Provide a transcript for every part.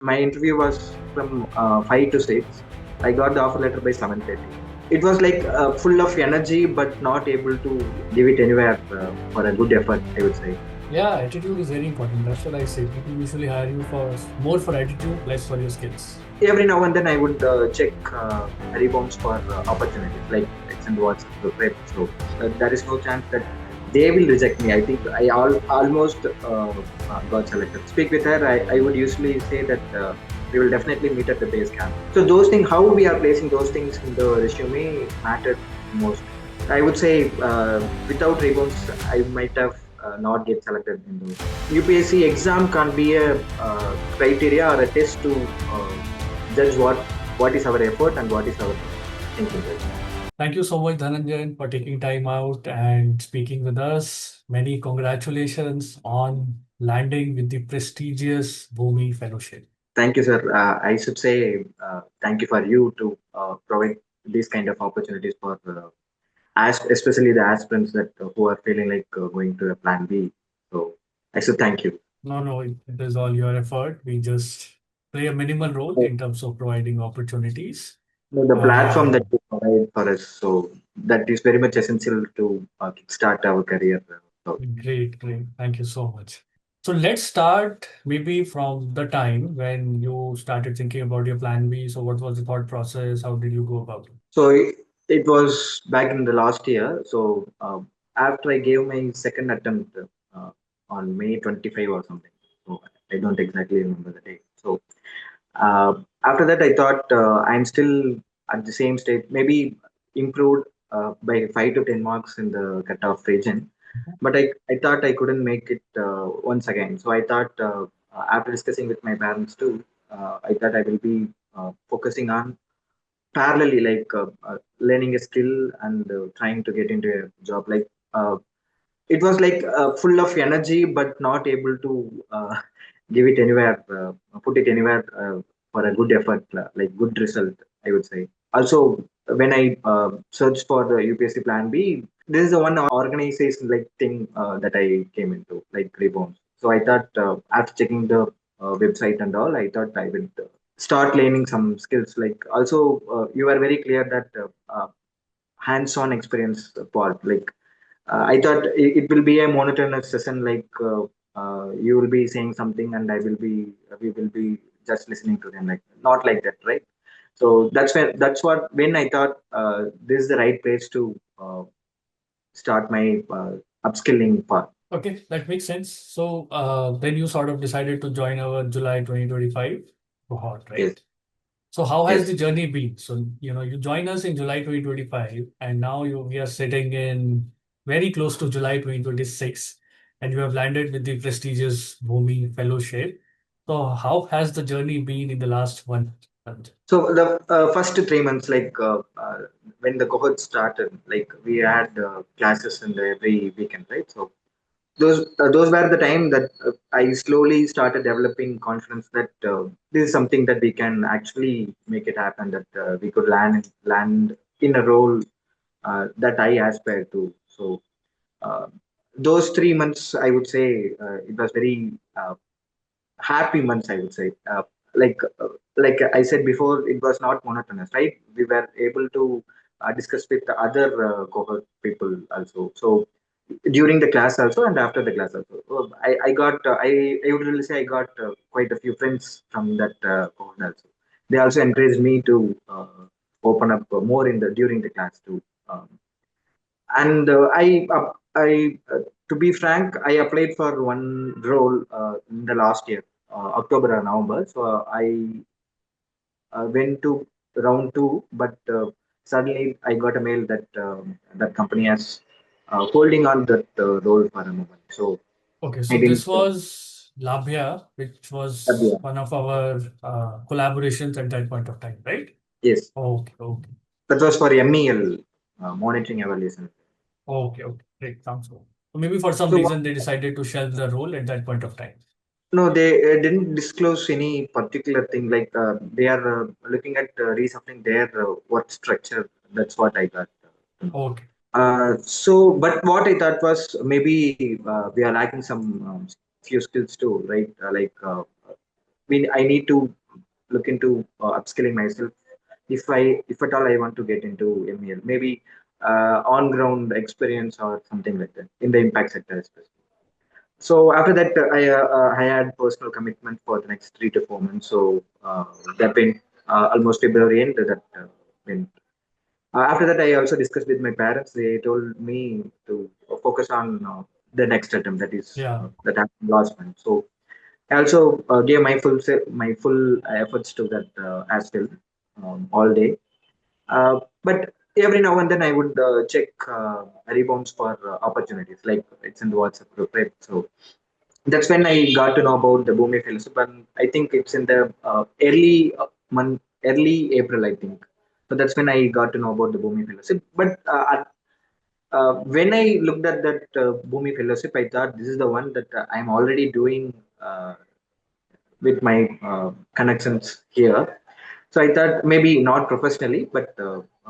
My interview was from 5 to 6. I got the offer letter by 7:30. It was like full of energy, but not able to give it anywhere for a good effort, I would say. Yeah, attitude is very important. That's what I say. People usually hire you for more for attitude, less for your skills. Every now and then I would check Rebounce for opportunities like extend WhatsApp group. So there is no chance that they will reject me. I think almost got selected. Speak with her. I would usually say that we will definitely meet at the base camp. So those things, how we are placing those things in the resume mattered most. I would say without Rebounce, I might have not get selected in those. UPSC exam can't be a criteria or a test to judge what is our effort and what is our thinking. Thank you so much, Dhananjayan, for taking time out and speaking with us. Many congratulations on landing with the prestigious Bhumi Fellowship. Thank you, sir. I should say thank you for you to provide these kind of opportunities for especially the aspirants that who are feeling like going to a plan B. So I should thank you. No, no, it is all your effort. We just play a minimal role in terms of providing opportunities. No, the platform that Uh, you provide for us, so that is very much essential to start our career. So Great, great. Thank you so much. So let's start maybe from the time when you started thinking about your plan B. So what was the thought process? How did you go about it? So it was back in the last year. So after I gave my second attempt on May 25 or something. So I don't exactly remember the date. So after that, I thought I'm still at the same state, maybe improved by 5 to 10 marks in the cutoff region. But I thought I couldn't make it once again. So I thought after discussing with my parents too, I thought I will be focusing on parallelly like learning a skill and trying to get into a job like it was like full of energy but not able to give it anywhere put it anywhere for a good effort like good result, I would say. Also when I searched for the UPSC plan B, this is the one organization like thing that I came into like Rebounce. So I thought after checking the website and all, I thought I would start learning some skills. Like also you are very clear that hands-on experience part. Like I thought it will be a monotonous session. Like you will be saying something and we will be just listening to them. Like not like that, right? So that's what when I thought this is the right place to start my upskilling part. Okay, that makes sense. So then you sort of decided to join our July 2025 cohort, Yes, right? So how has yes. the journey been? So, you joined us in July 2025 and now we are sitting in very close to July 2026 and you have landed with the prestigious Bhumi Fellowship. So how has the journey been in the last 1 month? So the first 3 months, like when the cohort started, like we had classes in the every weekend, right? So those were the time that I slowly started developing confidence that this is something that we can actually make it happen. That we could land in a role that I aspire to. So uh, those 3 months, I would say, it was very happy months, I would say. Like uh, like I said before, it was not monotonous, right? We were able to discuss with the other cohort people also. So during the class also and after the class also, I got I would really say I got quite a few friends from that cohort also. They also encouraged me to open up more in the during the class too. um, and to be frank, I applied for one role in the last year, October or November. So I went to round two, but suddenly I got a mail that that company has holding on that role for a moment. So Okay, I so didn't. this was Labhya, which was Yeah. one of our collaborations at that point of time, right? Yes, Okay, okay. that was for MEL, monitoring evaluation. Okay, okay. Great. Sounds good. So maybe for some So reason they decided to shelve the role at that point of time. no, they didn't disclose any particular thing. Like they are looking at reshuffling their work structure. That's what I got. Okay. But what I thought was maybe we are lacking some few skills too, right? I need to look into upskilling myself if at all I want to get into MEL, maybe on ground experience or something like that in the impact sector especially. So after that, I had personal commitment for the next 3 to 4 months. So that been almost February end. That been after that, I also discussed with my parents. They told me to focus on the next attempt. That is Yeah. that happened last month. So I also gave my full efforts to that as well, all day. But every now and then I would check Rebounce for opportunities. Like it's in the WhatsApp group, right? So that's when I got to know about the Bhumi Fellowship, and I think it's in the early April, I think. So that's when I got to know about the Bhumi Fellowship. But when I looked at that Bhumi Fellowship, I thought this is the one that I'm already doing with my connections here. So I thought maybe not professionally, but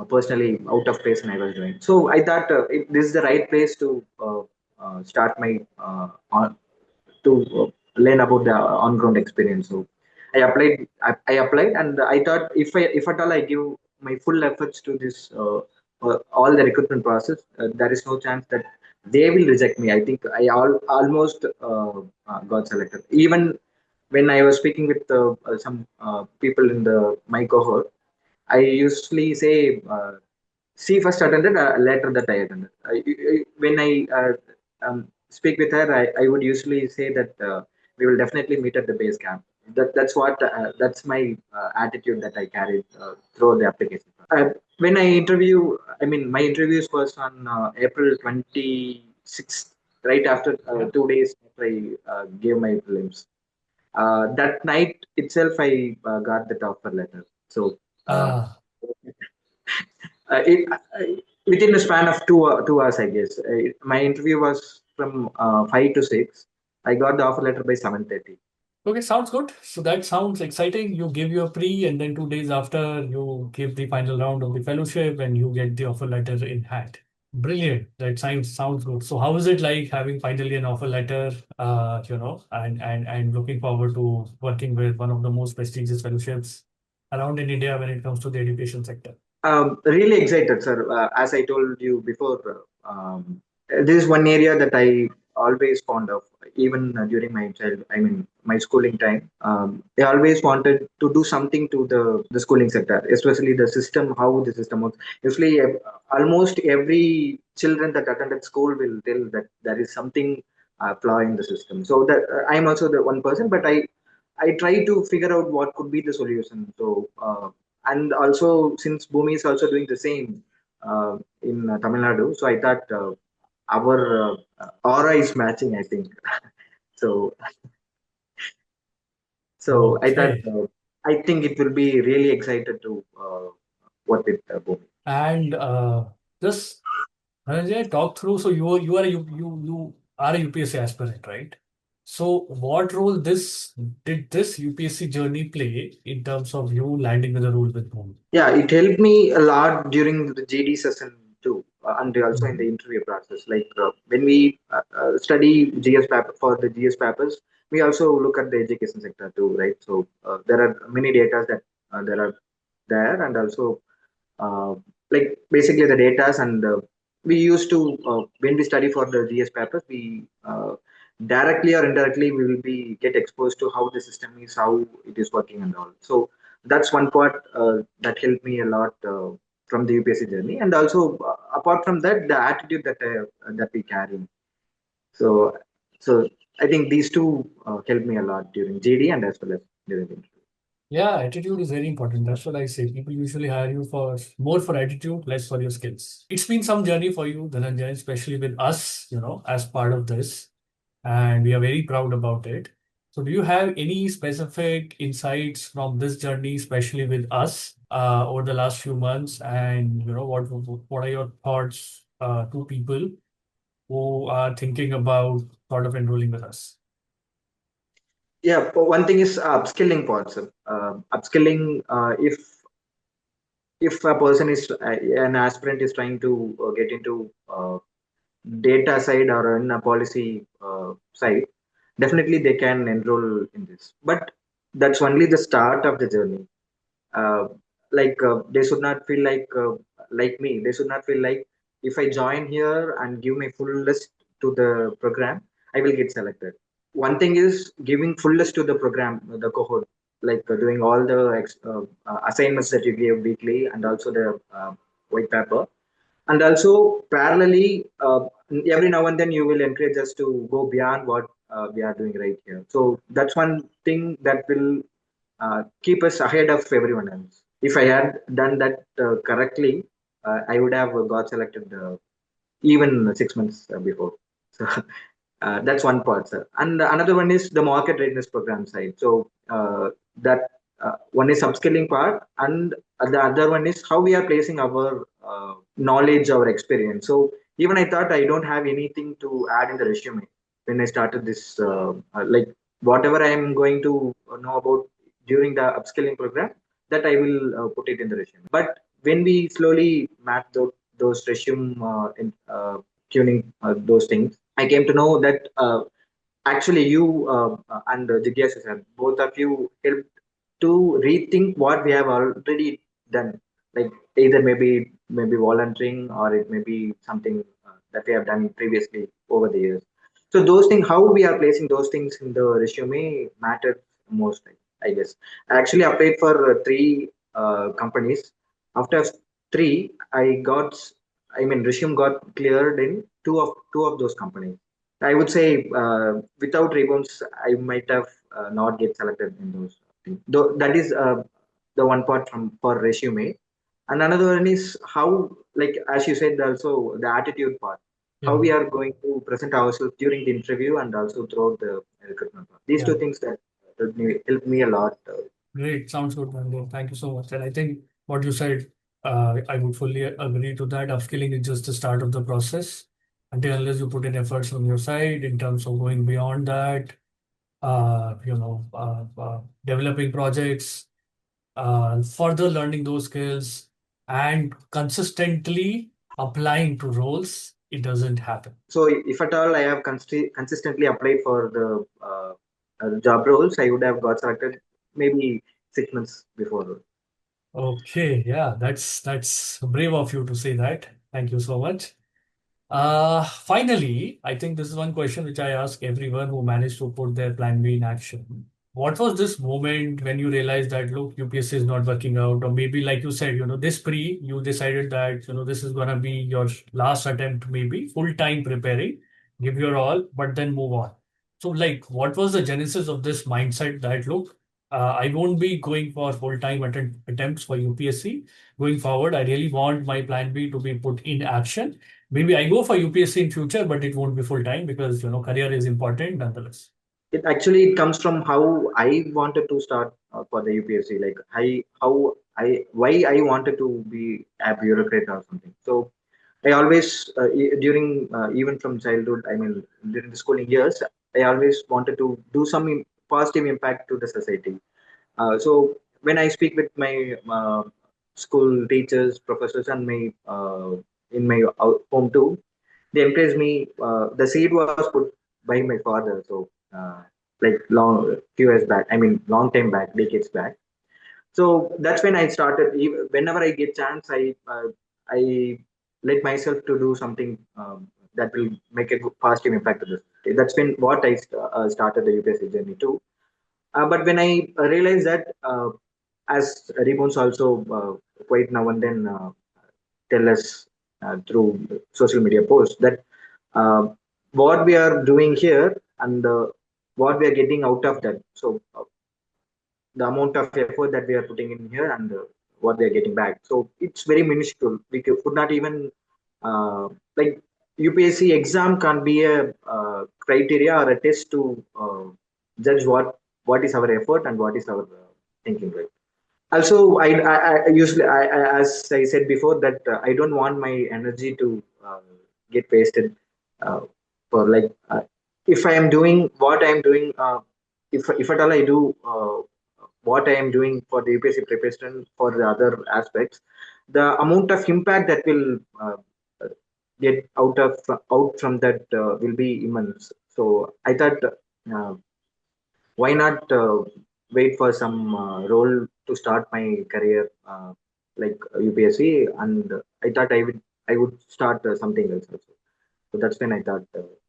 personally out of place I was doing. So I thought this is the right place to start my to learn about the on-ground experience. So I applied, and I thought if at all I give my full efforts to this all the recruitment process, there is no chance that they will reject me. I think almost got selected. Even when I was speaking with some people in the my cohort, I usually say, she first attended, later that I attended. When I speak with her, I would usually say that we will definitely meet at the base camp. That's my attitude that I carried through the application. When I interview, I mean, my interviews was on April 26th, right after Yeah. 2 days after I gave my prelims. That night itself, I got the offer letter. So uh, Ah, within a span of 2 hours, I guess. My interview was from 5 to 6. I got the offer letter by 7:30. okay, sounds good. So that sounds exciting. You give your pre, and then 2 days after, you give the final round of the fellowship, and you get the offer letter in hand. Brilliant. That sounds good. So how is it like having finally an offer letter, and looking forward to working with one of the most prestigious fellowships around in India when it comes to the education sector? Really excited, sir. As I told you before, this is one area that I always fond of, even during my my schooling time. I always wanted to do something to the schooling sector, especially the system, how the system works. Usually, almost every children that attended school will tell that there is something flaw in the system. So that I'm also the one person, but I try to figure out what could be the solution. So and also since Bhumi is also doing the same in Tamil Nadu, so I thought our aura is matching. I think so. So I thought Okay. I think it will be really excited to work with Bhumi. And just Dhananjay, talk through. So you are a UPSC aspirant, right? So what role this did this UPSC journey play in terms of you landing with a role with home? Yeah, it helped me a lot during the GD session too, and also in the Mhm. interview process. Like when we study GS paper for the GS papers, we also look at the education sector too, right? So there are many data that there are there, and also uh, like basically the data, and we used to when we study for the GS papers, we directly or indirectly we will be get exposed to how the system is, how it is working and all. So that's one part that helped me a lot from the UPSC journey, and also apart from that, the attitude that we carry. So so I think these two helped me a lot during GD and as well as during the interview. Yeah, attitude is very important. That's what I say. People usually hire you for more for attitude, less for your skills. It's been some journey for you, Dhananjay, especially with us, as part of this. And we are very proud about it. So, do you have any specific insights from this journey, especially with us, over the last few months? And what are your thoughts to people who are thinking about sort of enrolling with us? Yeah, but one thing is upskilling parts. Upskilling, if a person is an aspirant is trying to get into data side or in a policy side, definitely they can enroll in this. But that's only the start of the journey. uh, they should not feel like me. They should not feel like if I join here and give my fullest to the program, I will get selected. One thing is giving fullest to the program, the cohort, doing all the assignments that you give weekly, and also the white paper. And also parallelly, every now and then you will encourage us to go beyond what we are doing right here. So that's one thing that will keep us ahead of everyone else. If I had done that correctly, I would have got selected even 6 months before. So that's one part, sir. And another one is the market readiness program side. So that one is upskilling part, and the other one is how we are placing our knowledge, our experience. So even I thought I don't have anything to add in the resume when I started this. Whatever I am going to know about during the upskilling program, that I will put it in the resume. But when we slowly map those resume tuning those things, I came to know that actually you and Jigyas sir, both of you helped to rethink what we have already done. Like either maybe volunteering, or it may be something that we have done previously over the years. So those things, how we are placing those things in the resume matters most, I guess. I actually applied for three companies. After three, I mean, resume got cleared in two of those companies. I would say without Rebounce, I might have not get selected in those things. Though that is the one part from for resume, and another one is how, like as you said, also the attitude part, how Yeah. we are going to present ourselves during the interview and also throughout the recruitment part. These Yeah. two things that helped me a lot. Great. Sounds good, Mandeep. Thank you so much. And I think what you said, I would fully agree to that. Upskilling is just the start of the process. Until unless you put in efforts from your side in terms of going beyond that, developing projects, further learning those skills, and consistently applying to roles, it doesn't happen. So if at all I have consistently applied for the job roles, I would have got selected maybe 6 months before. Okay, yeah, that's brave of you to say that. Thank you so much. Finally, I think this is one question which I ask everyone who managed to put their plan B in action. What was this moment when you realized that, look, UPSC is not working out? Or maybe, like you said, this pre, you decided that, this is going to be your last attempt, maybe full time preparing, give your all, but then move on. So, like, what was the genesis of this mindset that, look, I won't be going for full time attempts for UPSC going forward? I really want my plan B to be put in action. Maybe I go for UPSC in future, but it won't be full time because career is important nonetheless. It comes from how I wanted to start for the UPSC, like why I wanted to be a bureaucrat or something. So I always during even from childhood, I mean during the schooling years, I always wanted to do some positive impact to the society. So when I speak with my school teachers, professors, and my in my home too, they encouraged me. The seed was put by my father. So like long few years back, I mean long time back, decades back. So that's when I started. Whenever I get chance, I let myself to do something that will make a good, positive impact to the society. That's when what I started the UPSC journey too. But when I realized that, as Rebounce also quite now and then tell us through social media posts that uh, what we are doing here and what we are getting out of that. So the amount of effort that we are putting in here and what we are getting back. So it's very minuscule. We could not even like UPSC exam can't be a criteria or a test to judge what is our effort and what is our thinking. Right. Also, I usually, as I said before, that I don't want my energy to get wasted uh, for if I am doing what I am doing, if at all I do what I am doing for the UPSC preparation for the other aspects, the amount of impact that will get out from that will be immense. So I thought, why not? wait for some role to start my career, like UPSC, and I would start something else also. So that's when I thought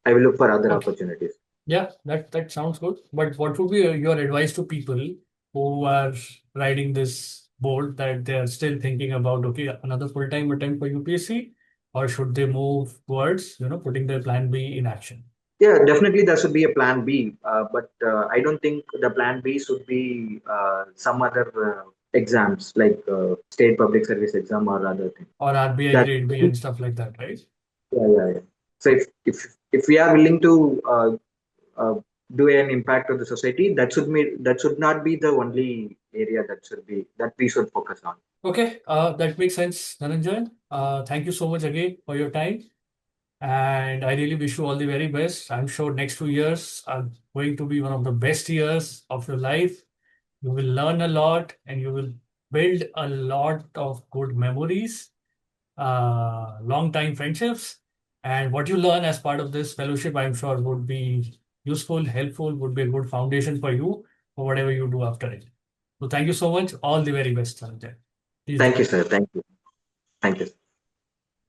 I will look for other Okay. opportunities. Yeah, that sounds good. But what would be your advice to people who are riding this boat that they are still thinking about, okay, another full-time attempt for UPSC, or should they move towards, putting their plan B in action? Yeah, definitely there should be a plan B, but I don't think the plan B should be some other exams like state public service exam or other thing. Or RBI That grade B and stuff like that, right? yeah. So if we are willing to uh, do an impact on the society, that should not be the only area that we should focus on. Okay, that makes sense, Dhananjay. Thank you so much again for your time. And I really wish you all the very best. I'm sure next 2 years are going to be one of the best years of your life. You will learn a lot and you will build a lot of good memories, long time friendships. And what you learn as part of this fellowship, I'm sure, would be useful, helpful, would be a good foundation for you for whatever you do after it. So thank you so much. All the very best, Sanjay. Please do Thank you, well. sir. Thank you. Thank you.